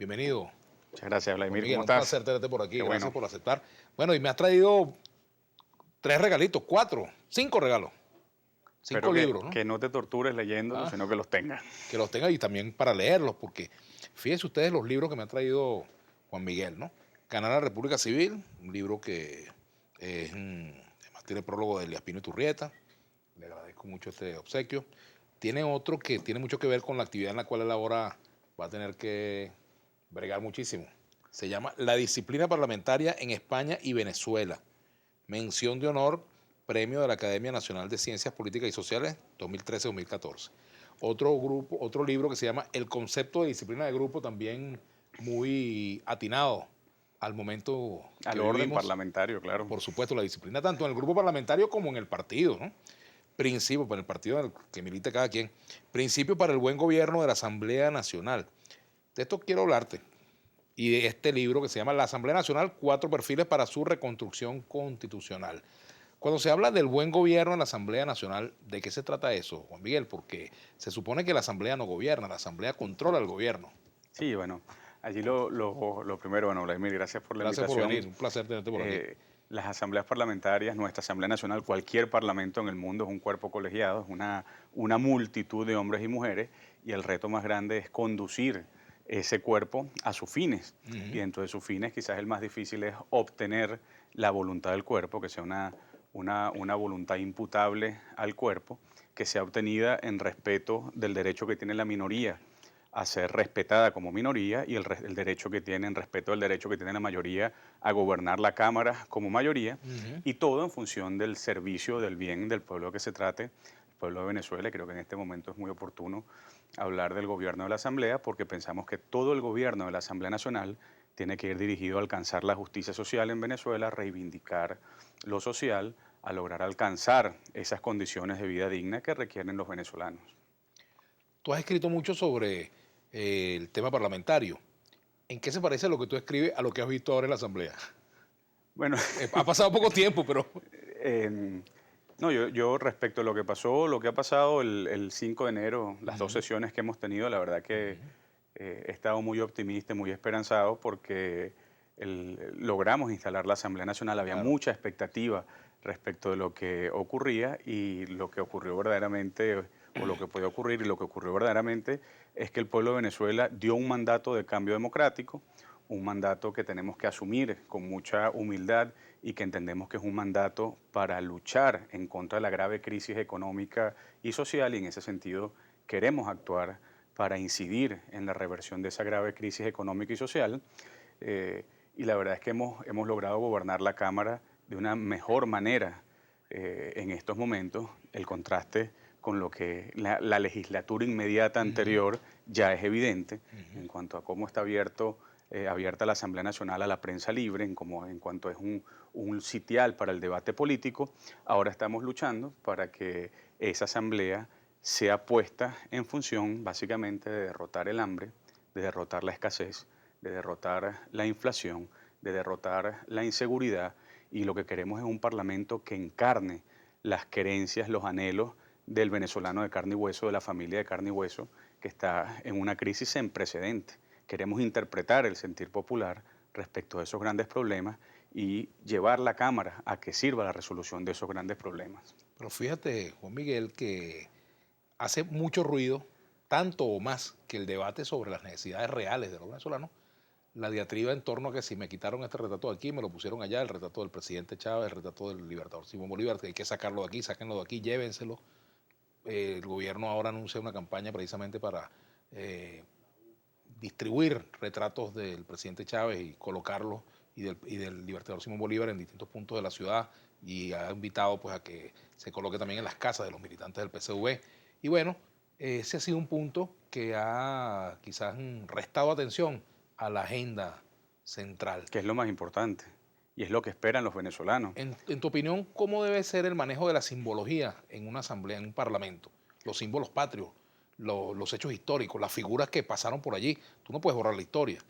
Bienvenido. Muchas gracias, Juan Vladimir. Miguel, ¿Cómo un estás? placer tenerte por aquí. Qué Gracias bueno. por aceptar. Bueno, y me has traído tres regalitos, cuatro, cinco regalos, cinco Espero que, libros, ¿no? que no te tortures leyéndolos, Ah, sino que los tengas. que los tenga y también para leerlos, porque fíjense ustedes los libros que me ha traído Juan Miguel, ¿no? Ganar la República Civil, un libro que además tiene prólogo de Elías Pino Iturrieta. Le agradezco mucho este obsequio. Tiene otro que tiene mucho que ver con la actividad en la cual él ahora va a tener que bregar muchísimo. Se llama La disciplina parlamentaria en España y Venezuela. Mención de honor, premio de la Academia Nacional de Ciencias Políticas y Sociales 2013-2014. Otro libro que se llama El concepto de disciplina de grupo, también muy atinado al momento que Al orden vivimos. parlamentario, claro. Por supuesto, la disciplina tanto en el grupo parlamentario como en el partido, ¿no? Principio para el partido en el que milite cada quien. Principio para el buen gobierno de la Asamblea Nacional. De esto quiero hablarte. Y de este libro que se llama La Asamblea Nacional, 4 perfiles para su reconstrucción constitucional. Cuando se habla del buen gobierno en la Asamblea Nacional, ¿de qué se trata eso, Juan Miguel? Porque se supone que la Asamblea no gobierna, la Asamblea controla el gobierno. Sí, bueno, allí lo primero, bueno, Vladimir, gracias por la Gracias por invitación. venir, un placer tenerte por aquí. Las asambleas parlamentarias, nuestra Asamblea Nacional, cualquier parlamento en el mundo es un cuerpo colegiado, es una multitud de hombres y mujeres, y el reto más grande es conducir ese cuerpo a sus fines. Y dentro de sus fines, quizás el más difícil es obtener la voluntad del cuerpo, que sea una voluntad imputable al cuerpo, que sea obtenida en respeto del derecho que tiene la minoría a ser respetada como minoría y el derecho que tiene, en respeto del derecho que tiene la mayoría a gobernar la Cámara como mayoría, Ujú. y todo en función del servicio, del bien del pueblo que se trate, el pueblo de Venezuela. Y creo que en este momento es muy oportuno hablar del gobierno de la Asamblea, porque pensamos que todo el gobierno de la Asamblea Nacional tiene que ir dirigido a alcanzar la justicia social en Venezuela, a reivindicar lo social, a lograr alcanzar esas condiciones de vida digna que requieren los venezolanos. Tú has escrito mucho sobre el tema parlamentario. ¿En qué se parece lo que tú escribes a lo que has visto ahora en la Asamblea? Bueno, Ha pasado poco tiempo, pero... Eh, no, yo respecto a lo que pasó, lo que ha pasado el 5 de enero, las dos Ujú, sesiones que hemos tenido, la verdad que ujú. he estado muy optimista y muy esperanzado porque logramos instalar la Asamblea Nacional. Había Claro. mucha expectativa respecto de lo que ocurría, y lo que ocurrió verdaderamente, o lo que podía ocurrir y lo que ocurrió verdaderamente, es que el pueblo de Venezuela dio un mandato de cambio democrático, un mandato que tenemos que asumir con mucha humildad, y que entendemos que es un mandato para luchar en contra de la grave crisis económica y social, y en ese sentido queremos actuar para incidir en la reversión de esa grave crisis económica y social. Y la verdad es que hemos logrado gobernar la Cámara de una mejor manera en estos momentos. El contraste con lo que la legislatura inmediata Ujú, anterior ya es evidente ujú. en cuanto a cómo está abierta la Asamblea Nacional a la prensa libre, en cuanto es un sitial para el debate político. Ahora estamos luchando para que esa Asamblea sea puesta en función básicamente de derrotar el hambre, de derrotar la escasez, de derrotar la inflación, de derrotar la inseguridad, y lo que queremos es un parlamento que encarne las querencias, los anhelos del venezolano de carne y hueso, de la familia de carne y hueso, que está en una crisis sin precedentes. Queremos interpretar el sentir popular respecto a esos grandes problemas y llevar la Cámara a que sirva la resolución de esos grandes problemas. Pero fíjate, Juan Miguel, que hace mucho ruido, tanto o más que el debate sobre las necesidades reales de los venezolanos, la diatriba en torno a que si me quitaron este retrato de aquí, me lo pusieron allá, el retrato del presidente Chávez, el retrato del libertador Simón Bolívar, que hay que sacarlo de aquí, sáquenlo de aquí, llévenselo. El gobierno ahora anuncia una campaña precisamente para eh, distribuir retratos del presidente Chávez y colocarlos y del libertador Simón Bolívar en distintos puntos de la ciudad, y ha invitado pues a que se coloque también en las casas de los militantes del PCV. Y bueno, ese ha sido un punto que ha quizás restado atención a la agenda central. Que es lo más importante y es lo que esperan los venezolanos. En tu opinión, ¿cómo debe ser el manejo de la simbología en una asamblea, en un parlamento? Los símbolos patrios, los hechos históricos, las figuras que pasaron por allí. Tú no puedes borrar la historia.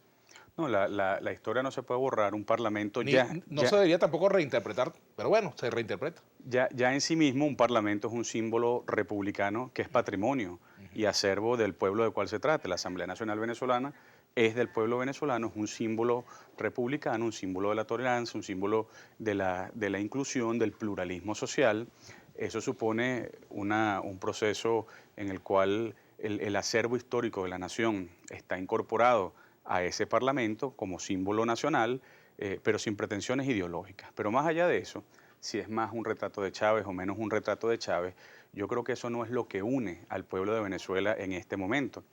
No, la historia no se puede borrar. Un parlamento No se debería tampoco reinterpretar, pero bueno, se reinterpreta. ya en sí mismo, un parlamento es un símbolo republicano que es patrimonio y Ujú. acervo del pueblo del cual se trata. La Asamblea Nacional Venezolana es del pueblo venezolano, es un símbolo republicano, un símbolo de la tolerancia, un símbolo de la inclusión, del pluralismo social. Eso supone un proceso en el cual el acervo histórico de la nación está incorporado a ese parlamento como símbolo nacional, pero sin pretensiones ideológicas. Pero más allá de eso, si es más un retrato de Chávez o menos un retrato de Chávez, yo creo que eso no es lo que une al pueblo de Venezuela en este momento,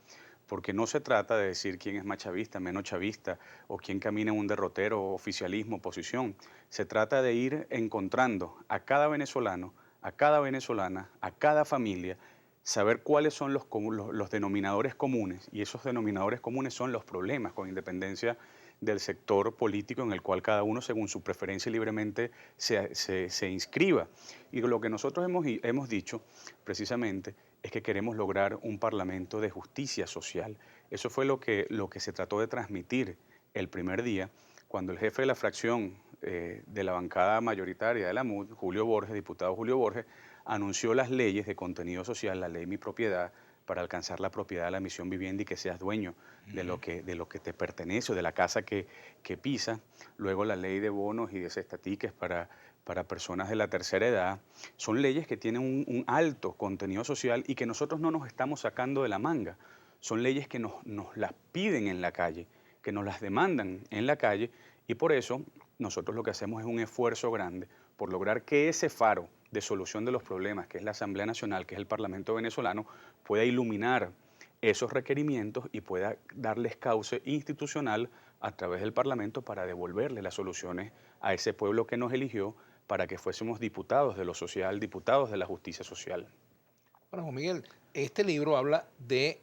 porque no se trata de decir quién es más chavista, menos chavista, o quién camina en un derrotero, oficialismo, oposición. Se trata de ir encontrando a cada venezolano, a cada venezolana, a cada familia, saber cuáles son los denominadores comunes, y esos denominadores comunes son los problemas, con independencia del sector político en el cual cada uno, según su preferencia, libremente se inscriba. Y lo que nosotros hemos dicho, precisamente, es que queremos lograr un parlamento de justicia social. Eso fue lo que se trató de transmitir el primer día, cuando el jefe de la fracción de la bancada mayoritaria de la MUD, Julio Borges, diputado Julio Borges, anunció las leyes de contenido social, la ley Mi Propiedad, para alcanzar la propiedad de la misión vivienda y que seas dueño de lo que te pertenece o de la casa que pisas. Luego la ley de bonos y de cestatiques para personas de la tercera edad. Son leyes que tienen un alto contenido social y que nosotros no nos estamos sacando de la manga. Son leyes que nos las piden en la calle, que nos las demandan en la calle, y por eso nosotros lo que hacemos es un esfuerzo grande por lograr que ese faro de solución de los problemas, que es la Asamblea Nacional, que es el Parlamento venezolano, pueda iluminar esos requerimientos y pueda darles cauce institucional a través del Parlamento para devolverle las soluciones a ese pueblo que nos eligió para que fuésemos diputados de lo social, diputados de la justicia social. Bueno, Juan Miguel, este libro habla de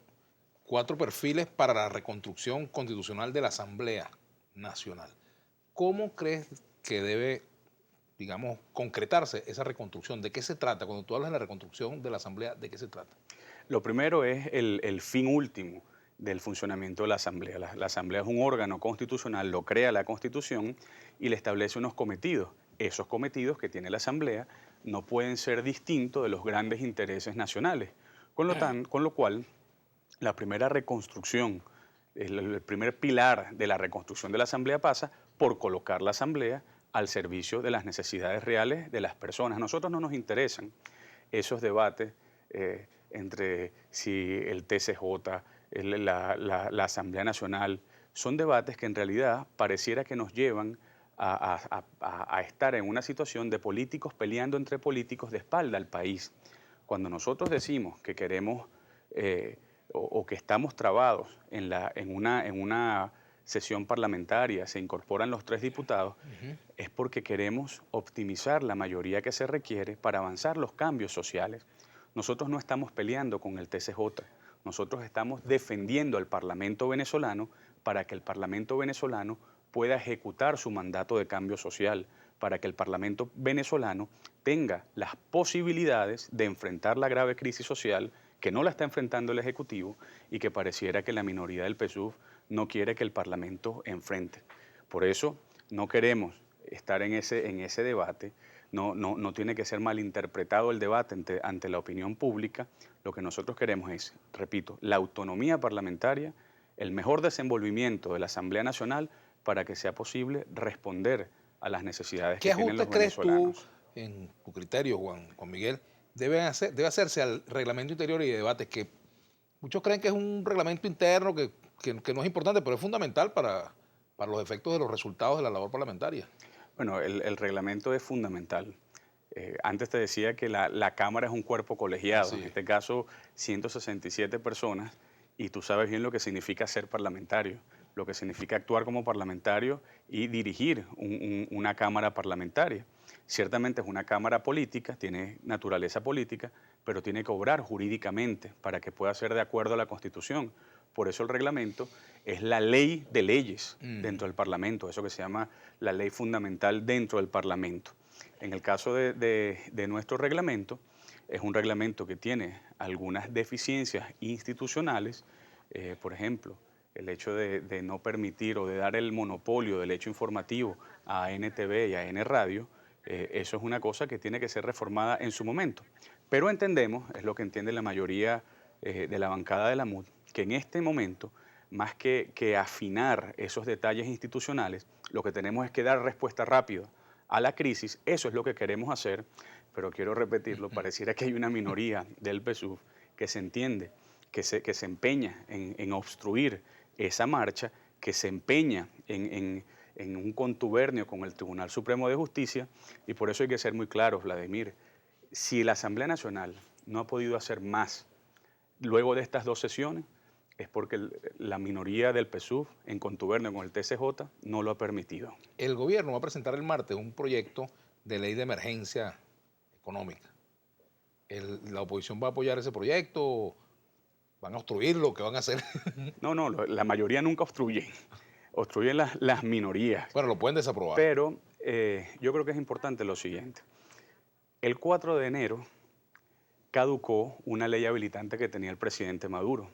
4 perfiles para la reconstrucción constitucional de la Asamblea Nacional. ¿Cómo crees que debe, digamos, concretarse esa reconstrucción? ¿De qué se trata? Cuando tú hablas de la reconstrucción de la Asamblea, ¿de qué se trata? Lo primero es el fin último del funcionamiento de la Asamblea. La Asamblea es un órgano constitucional, lo crea la Constitución y le establece unos cometidos. Esos cometidos que tiene la Asamblea no pueden ser distintos de los grandes intereses nacionales. Con lo cual, la primera reconstrucción, el primer pilar de la reconstrucción de la Asamblea pasa por colocar la Asamblea al servicio de las necesidades reales de las personas. A nosotros no nos interesan esos debates entre si el TCJ, la Asamblea Nacional, son debates que en realidad pareciera que nos llevan a estar en una situación de políticos peleando entre políticos de espalda al país. Cuando nosotros decimos que queremos o que estamos trabados en una sesión parlamentaria, se incorporan los 3 diputados, es porque queremos optimizar la mayoría que se requiere para avanzar los cambios sociales. Nosotros no estamos peleando con el TCJ, nosotros estamos defendiendo al Parlamento venezolano para que el Parlamento venezolano pueda ejecutar su mandato de cambio social, para que el Parlamento venezolano tenga las posibilidades de enfrentar la grave crisis social que no la está enfrentando el Ejecutivo y que pareciera que la minoría del PSUV no quiere que el Parlamento enfrente. Por eso no queremos estar en ese debate. No tiene que ser malinterpretado el debate ante la opinión pública. Lo que nosotros queremos es, repito, la autonomía parlamentaria, el mejor desenvolvimiento de la Asamblea Nacional para que sea posible responder a las necesidades ¿Qué que tienen ajustes los crees tú, venezolanos. en tu criterio, Juan Miguel, debe hacerse al reglamento interior y de debates? Que muchos creen que es un reglamento interno que no es importante, pero es fundamental para los efectos de los resultados de la labor parlamentaria. Bueno, el reglamento es fundamental. Antes te decía que la Cámara es un cuerpo colegiado, Así en es. este caso 167 personas, y tú sabes bien lo que significa ser parlamentario, lo que significa actuar como parlamentario y dirigir una Cámara parlamentaria. Ciertamente es una Cámara política, tiene naturaleza política, pero tiene que obrar jurídicamente para que pueda ser de acuerdo a la Constitución. Por eso el reglamento es la ley de leyes dentro del Parlamento, eso que se llama la ley fundamental dentro del Parlamento. En el caso de nuestro reglamento, es un reglamento que tiene algunas deficiencias institucionales, por ejemplo, el hecho de no permitir o de dar el monopolio del hecho informativo a NTV y a N Radio, eso es una cosa que tiene que ser reformada en su momento. Pero entendemos, es lo que entiende la mayoría de la bancada de la MUD, que en este momento, más que afinar esos detalles institucionales, lo que tenemos es que dar respuesta rápida a la crisis. Eso es lo que queremos hacer, pero quiero repetirlo, pareciera que hay una minoría del PSUV que se entiende, que se empeña en obstruir esa marcha, que se empeña en un contubernio con el Tribunal Supremo de Justicia, y por eso hay que ser muy claros, Vladimir. Si la Asamblea Nacional no ha podido hacer más luego de estas 2 sesiones, es porque la minoría del PSUV, en contubernio con el TCJ, no lo ha permitido. El gobierno va a presentar el martes un proyecto de ley de emergencia económica. ¿La oposición va a apoyar ese proyecto? ¿Van a obstruirlo? ¿Qué van a hacer? No, no, la mayoría nunca obstruyen. Obstruyen las minorías. Bueno, lo pueden desaprobar. Pero yo creo que es importante lo siguiente. El 4 de enero caducó una ley habilitante que tenía el presidente Maduro.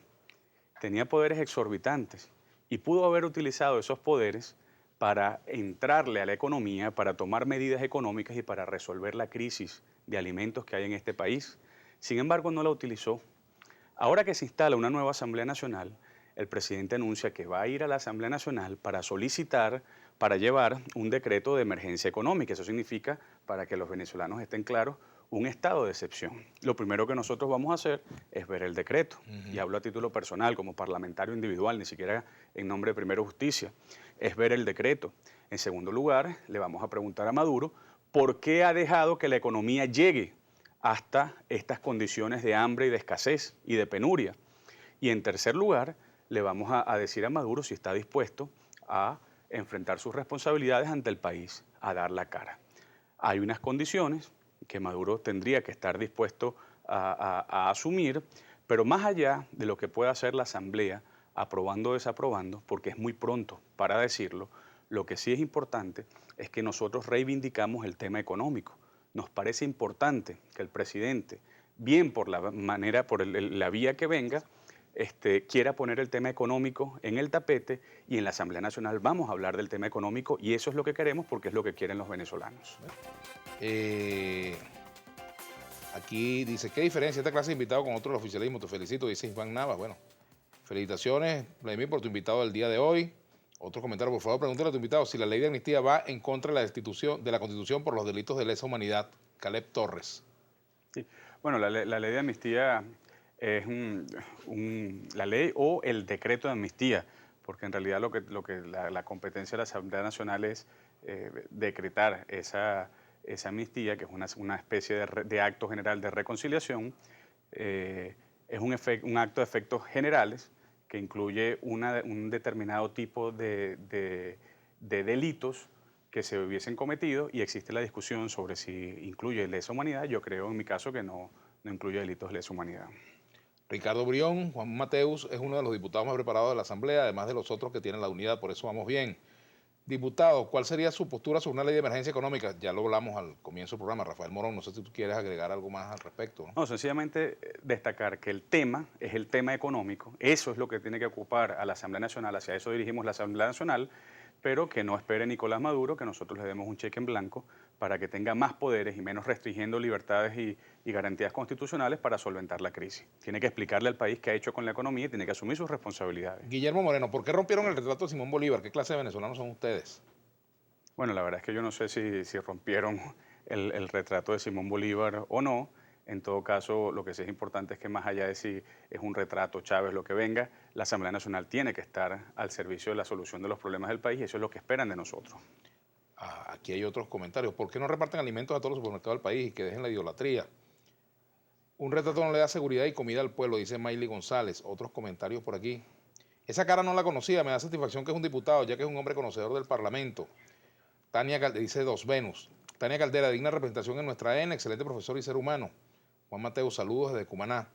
Tenía poderes exorbitantes y pudo haber utilizado esos poderes para entrarle a la economía, para tomar medidas económicas y para resolver la crisis de alimentos que hay en este país. Sin embargo, no la utilizó. Ahora que se instala una nueva Asamblea Nacional, el presidente anuncia que va a ir a la Asamblea Nacional para solicitar, para llevar un decreto de emergencia económica. Eso significa, para que los venezolanos estén claros, un estado de excepción. Lo primero que nosotros vamos a hacer es ver el decreto. Y hablo a título personal, como parlamentario individual, ni siquiera en nombre de Primero Justicia. Es ver el decreto. En segundo lugar, le vamos a preguntar a Maduro por qué ha dejado que la economía llegue hasta estas condiciones de hambre y de escasez y de penuria. Y en tercer lugar, le vamos a decir a Maduro si está dispuesto a enfrentar sus responsabilidades ante el país, a dar la cara. Hay unas condiciones que Maduro tendría que estar dispuesto a asumir, pero más allá de lo que pueda hacer la Asamblea, aprobando o desaprobando, porque es muy pronto para decirlo, lo que sí es importante es que nosotros reivindicamos el tema económico. Nos parece importante que el presidente, bien por la manera, por la vía que venga, quiera poner el tema económico en el tapete, y en la Asamblea Nacional vamos a hablar del tema económico, y eso es lo que queremos porque es lo que quieren los venezolanos. Aquí dice, ¿qué diferencia esta clase de invitado con otro del oficialismo? Te felicito, dice Iván Navas. Bueno, felicitaciones, Vladimir, por tu invitado del día de hoy. Otro comentario, por favor, pregúntale a tu invitado si la ley de amnistía va en contra de la Constitución por los delitos de lesa humanidad. Caleb Torres. Sí. Bueno, la ley de amnistía es la ley o el decreto de amnistía, porque en realidad la competencia de la Asamblea Nacional es decretar esa amnistía, que es una especie de acto general de reconciliación. Es un acto de efectos generales que incluye un determinado tipo de delitos que se hubiesen cometido, y existe la discusión sobre si incluye lesa humanidad. Yo creo, en mi caso, que no incluye delitos de lesa humanidad. Ricardo Brión, Juan Mateus es uno de los diputados más preparados de la Asamblea, además de los otros que tienen la unidad, por eso vamos bien. Diputado, ¿cuál sería su postura sobre una ley de emergencia económica? Ya lo hablamos al comienzo del programa. Rafael Morón, no sé si tú quieres agregar algo más al respecto. No, sencillamente destacar que el tema es el tema económico. Eso es lo que tiene que ocupar a la Asamblea Nacional. Hacia eso dirigimos la Asamblea Nacional, pero que no espere Nicolás Maduro que nosotros le demos un cheque en blanco para que tenga más poderes y menos restringiendo libertades y garantías constitucionales para solventar la crisis. Tiene que explicarle al país qué ha hecho con la economía y tiene que asumir sus responsabilidades. Guillermo Moreno, ¿por qué rompieron el retrato de Simón Bolívar? ¿Qué clase de venezolanos son ustedes? Bueno, la verdad es que yo no sé si rompieron el retrato de Simón Bolívar o no. En todo caso, lo que sí es importante es que, más allá de si es un retrato, Chávez, lo que venga, la Asamblea Nacional tiene que estar al servicio de la solución de los problemas del país, y eso es lo que esperan de nosotros. Aquí hay otros comentarios. ¿Por qué no reparten alimentos a todos los supermercados del país y que dejen la idolatría? Un retrato no le da seguridad y comida al pueblo, dice Miley González. Otros comentarios por aquí. Esa cara no la conocía, me da satisfacción que es un diputado, ya que es un hombre conocedor del Parlamento. Tania Caldera, dice Dos Venus. Tania Caldera, digna representación en nuestra ENA, excelente profesor y ser humano. Juan Mateo, saludos desde Cumaná.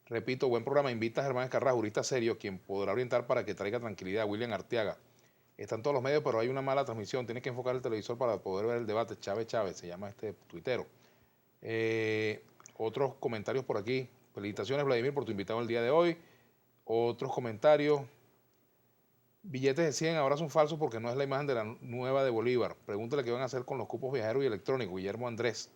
Repito, buen programa. Invita a Germán Escarra, jurista serio, quien podrá orientar para que traiga tranquilidad. William Arteaga. Están todos los medios, pero hay una mala transmisión. Tienes que enfocar el televisor para poder ver el debate. Chávez, se llama este tuitero. Otros comentarios por aquí. Felicitaciones, Vladimir, por tu invitado el día de hoy. Otros comentarios. Billetes de 100 ahora son falsos porque no es la imagen de la nueva de Bolívar. Pregúntale qué van a hacer con los cupos viajeros y electrónicos. Guillermo Andrés.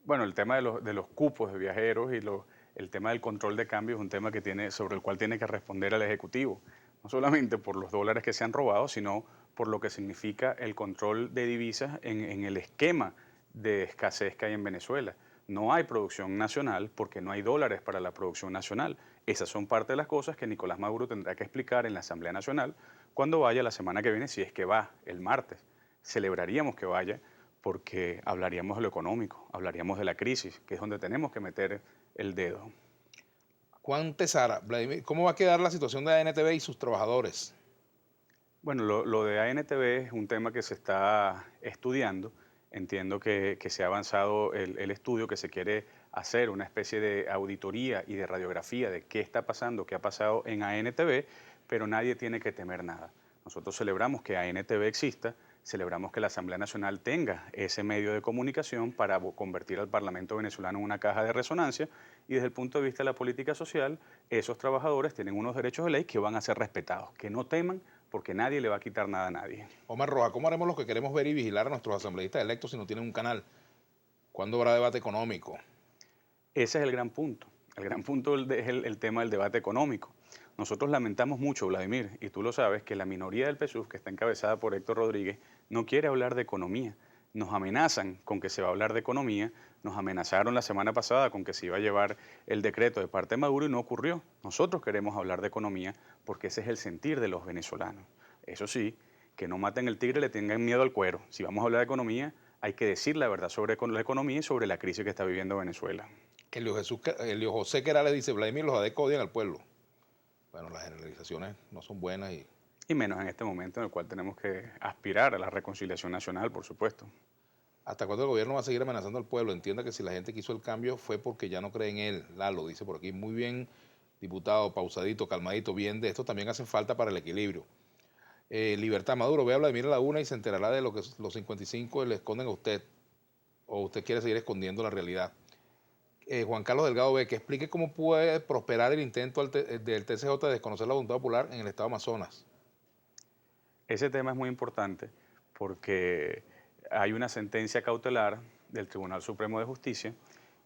Bueno, el tema de los cupos de viajeros y el tema del control de cambio es un tema sobre el cual tiene que responder el Ejecutivo, no solamente por los dólares que se han robado, sino por lo que significa el control de divisas en el esquema de escasez que hay en Venezuela. No hay producción nacional porque no hay dólares para la producción nacional. Esas son parte de las cosas que Nicolás Maduro tendrá que explicar en la Asamblea Nacional cuando vaya la semana que viene, si es que va el martes. Celebraríamos que vaya porque hablaríamos de lo económico, hablaríamos de la crisis, que es donde tenemos que meter el dedo. Juan Tesara, Vladimir, ¿cómo va a quedar la situación de ANTV y sus trabajadores? Bueno, lo de ANTV es un tema que se está estudiando. Entiendo que se ha avanzado el estudio, que se quiere hacer una especie de auditoría y de radiografía de qué está pasando, qué ha pasado en ANTV, pero nadie tiene que temer nada. Nosotros celebramos que ANTV exista, celebramos que la Asamblea Nacional tenga ese medio de comunicación para convertir al Parlamento venezolano en una caja de resonancia, y desde el punto de vista de la política social, esos trabajadores tienen unos derechos de ley que van a ser respetados, que no teman porque nadie le va a quitar nada a nadie. Omar Roja, ¿cómo haremos los que queremos ver y vigilar a nuestros asambleístas electos si no tienen un canal? ¿Cuándo habrá debate económico? Ese es el gran punto. El gran punto es el tema del debate económico. Nosotros lamentamos mucho, Vladimir, y tú lo sabes, que la minoría del PSUV, que está encabezada por Héctor Rodríguez, no quiere hablar de economía. Nos amenazan con que se va a hablar de economía, nos amenazaron la semana pasada con que se iba a llevar el decreto de parte de Maduro y no ocurrió. Nosotros queremos hablar de economía porque ese es el sentir de los venezolanos. Eso sí, que no maten el tigre y le tengan miedo al cuero. Si vamos a hablar de economía, hay que decir la verdad sobre la economía y sobre la crisis que está viviendo Venezuela. Elio José Querales dice, Vladimir, los ADECO odian al pueblo. Bueno, las generalizaciones no son buenas y menos en este momento en el cual tenemos que aspirar a la reconciliación nacional, por supuesto. ¿Hasta cuándo el gobierno va a seguir amenazando al pueblo? Entienda que si la gente quiso el cambio fue porque ya no cree en él. Lalo dice por aquí, muy bien, diputado, pausadito, calmadito, bien de esto también hacen falta para el equilibrio. Libertad Maduro, ve a Vladimir a la una y se enterará de lo que los 55 le esconden a usted. O usted quiere seguir escondiendo la realidad. Juan Carlos Delgado ve que explique cómo puede prosperar el intento del TCJ de desconocer la voluntad popular en el estado de Amazonas. Ese tema es muy importante porque hay una sentencia cautelar del Tribunal Supremo de Justicia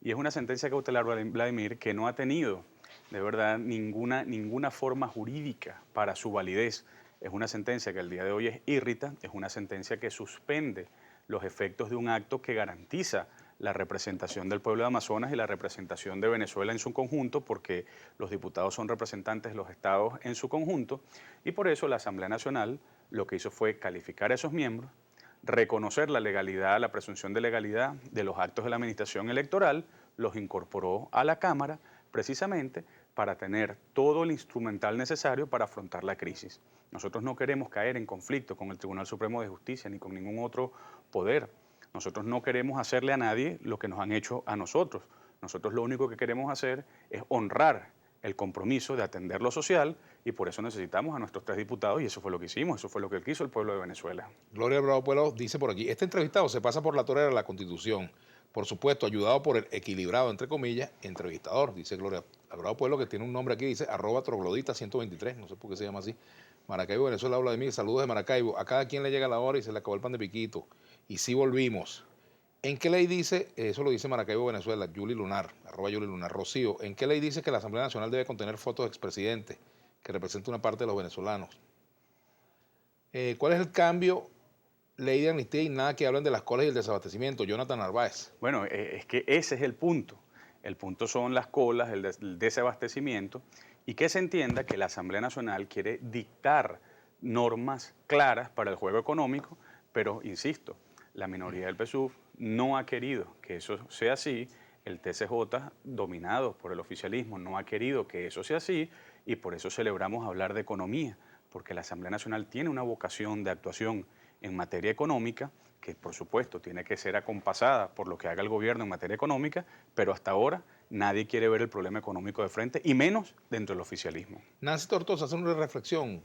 y es una sentencia cautelar, Vladimir, que no ha tenido de verdad ninguna forma jurídica para su validez. Es una sentencia que al día de hoy es írrita, es una sentencia que suspende los efectos de un acto que garantiza la representación del pueblo de Amazonas y la representación de Venezuela en su conjunto, porque los diputados son representantes de los estados en su conjunto, y por eso la Asamblea Nacional lo que hizo fue calificar a esos miembros, reconocer la legalidad, la presunción de legalidad de los actos de la administración electoral, los incorporó a la Cámara precisamente para tener todo el instrumental necesario para afrontar la crisis. Nosotros no queremos caer en conflicto con el Tribunal Supremo de Justicia ni con ningún otro poder. Nosotros no queremos hacerle a nadie lo que nos han hecho a nosotros. Nosotros lo único que queremos hacer es honrar el compromiso de atender lo social y por eso necesitamos a nuestros 3 diputados y eso fue lo que hicimos, eso fue lo que quiso el pueblo de Venezuela. Gloria Bravo Pueblo dice por aquí, este entrevistado se pasa por la torera de la Constitución, por supuesto ayudado por el equilibrado, entre comillas, entrevistador, dice Gloria Bravo Pueblo, que tiene un nombre aquí, dice @troglodita123, no sé por qué se llama así. Maracaibo, Venezuela, habla de mí, saludos de Maracaibo, a cada quien le llega la hora y se le acabó el pan de piquito, y sí volvimos. ¿En qué ley dice, eso lo dice Maracaibo, Venezuela, Yuli Lunar, @Yuli Lunar, Rocío, ¿en qué ley dice que la Asamblea Nacional debe contener fotos de expresidentes que representen una parte de los venezolanos? ¿Cuál es el cambio? Ley de amnistía y nada que hablen de las colas y el desabastecimiento. Jonathan Narváez. Bueno, es que ese es el punto. El punto son las colas, el desabastecimiento y que se entienda que la Asamblea Nacional quiere dictar normas claras para el juego económico, pero insisto, la minoría del PSUV no ha querido que eso sea así, el TCJ, dominado por el oficialismo, no ha querido que eso sea así y por eso celebramos hablar de economía, porque la Asamblea Nacional tiene una vocación de actuación en materia económica que por supuesto tiene que ser acompasada por lo que haga el gobierno en materia económica, pero hasta ahora nadie quiere ver el problema económico de frente y menos dentro del oficialismo. Nancy Tortosa hace una reflexión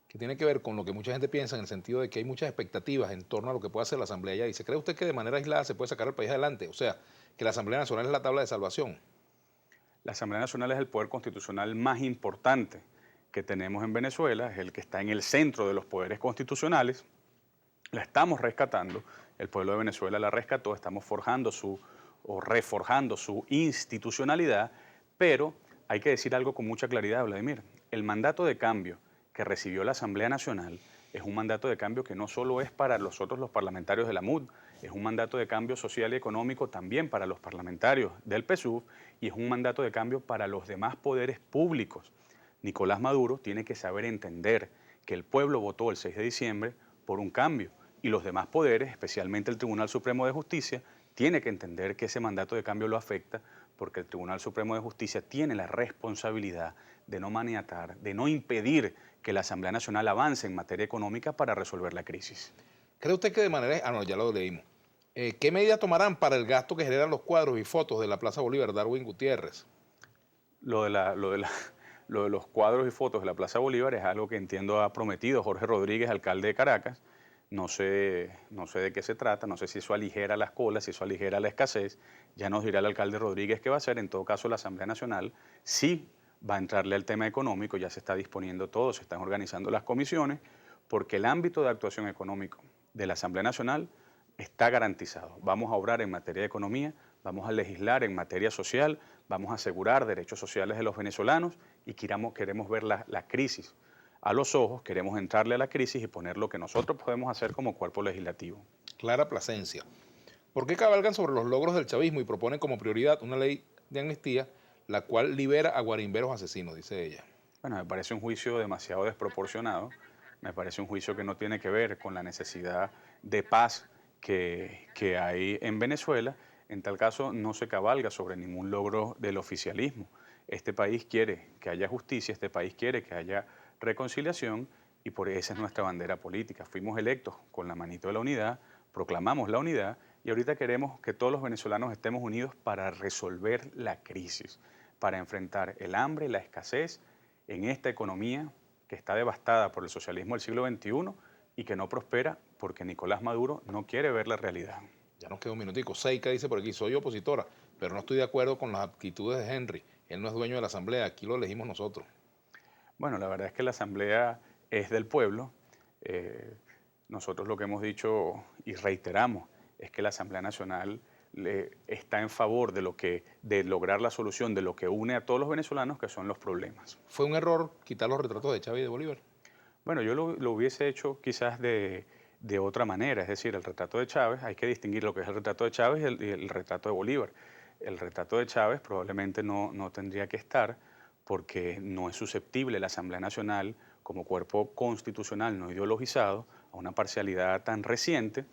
que tiene que ver con lo que mucha gente piensa en el sentido de que hay muchas expectativas en torno a lo que puede hacer la Asamblea ya. Dice, ¿cree usted que de manera aislada se puede sacar al país adelante? O sea, que la Asamblea Nacional es la tabla de salvación. La Asamblea Nacional es el poder constitucional más importante que tenemos en Venezuela, es el que está en el centro de los poderes constitucionales. La estamos rescatando, el pueblo de Venezuela la rescató, estamos reforjando su institucionalidad, Pero hay que decir algo con mucha claridad, Vladimir. El mandato de cambio que recibió la Asamblea Nacional es un mandato de cambio que no solo es para nosotros los parlamentarios de la MUD, es un mandato de cambio social y económico también para los parlamentarios del PSUV y es un mandato de cambio para los demás poderes públicos. Nicolás Maduro tiene que saber entender que el pueblo votó el 6 de diciembre por un cambio y los demás poderes, especialmente el Tribunal Supremo de Justicia, tiene que entender que ese mandato de cambio lo afecta porque el Tribunal Supremo de Justicia tiene la responsabilidad de no maniatar, de no impedir que la Asamblea Nacional avance en materia económica para resolver la crisis. ¿Cree usted que de manera... Ah, no, ya lo leímos. ¿Qué medidas tomarán para el gasto que generan los cuadros y fotos de la Plaza Bolívar, Darwin Gutiérrez? Lo de los cuadros y fotos de la Plaza Bolívar es algo que entiendo ha prometido Jorge Rodríguez, alcalde de Caracas. No sé de qué se trata, no sé si eso aligera las colas, si eso aligera la escasez. Ya nos dirá el alcalde Rodríguez qué va a hacer. En todo caso, la Asamblea Nacional sí va a entrarle al tema económico, ya se está disponiendo todo, se están organizando las comisiones, porque el ámbito de actuación económico de la Asamblea Nacional está garantizado. Vamos a obrar en materia de economía, vamos a legislar en materia social, vamos a asegurar derechos sociales de los venezolanos y queremos ver la crisis a los ojos, queremos entrarle a la crisis y poner lo que nosotros podemos hacer como cuerpo legislativo. Clara Plasencia. ¿Por qué cabalgan sobre los logros del chavismo y proponen como prioridad una ley de amnistía, la cual libera a guarimberos asesinos, dice ella? Bueno, me parece un juicio demasiado desproporcionado, me parece un juicio que no tiene que ver con la necesidad de paz que hay en Venezuela. En tal caso, no se cabalga sobre ningún logro del oficialismo. Este país quiere que haya justicia, este país quiere que haya reconciliación y por esa es nuestra bandera política. Fuimos electos con la manito de la unidad, proclamamos la unidad y ahorita queremos que todos los venezolanos estemos unidos para resolver la crisis, para enfrentar el hambre, la escasez en esta economía que está devastada por el socialismo del siglo XXI y que no prospera porque Nicolás Maduro no quiere ver la realidad. Ya nos queda un minutico. Seika dice por aquí, soy opositora, pero no estoy de acuerdo con las actitudes de Henry. Él no es dueño de la Asamblea, aquí lo elegimos nosotros. Bueno, la verdad es que la Asamblea es del pueblo. Nosotros lo que hemos dicho y reiteramos es que la Asamblea Nacional está en favor de lograr la solución de lo que une a todos los venezolanos, que son los problemas. ¿Fue un error quitar los retratos de Chávez y de Bolívar? Bueno, yo lo hubiese hecho quizás de otra manera, es decir, el retrato de Chávez, hay que distinguir lo que es el retrato de Chávez y el retrato de Bolívar. El retrato de Chávez probablemente no tendría que estar porque no es susceptible la Asamblea Nacional como cuerpo constitucional no ideologizado a una parcialidad tan reciente,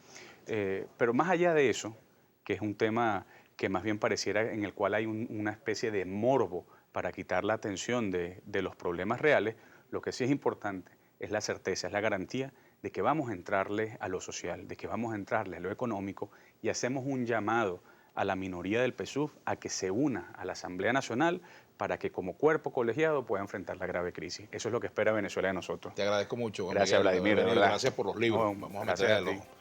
pero más allá de eso, que es un tema que más bien pareciera en el cual hay una especie de morbo para quitar la atención de los problemas reales, lo que sí es importante es la certeza, es la garantía de que vamos a entrarle a lo social, de que vamos a entrarle a lo económico y hacemos un llamado a la minoría del PSUV a que se una a la Asamblea Nacional para que como cuerpo colegiado pueda enfrentar la grave crisis. Eso es lo que espera Venezuela de nosotros. Te agradezco mucho. Gracias, Vladimir. Gracias por los libros. No, vamos a gracias meterle a el ti. ojo.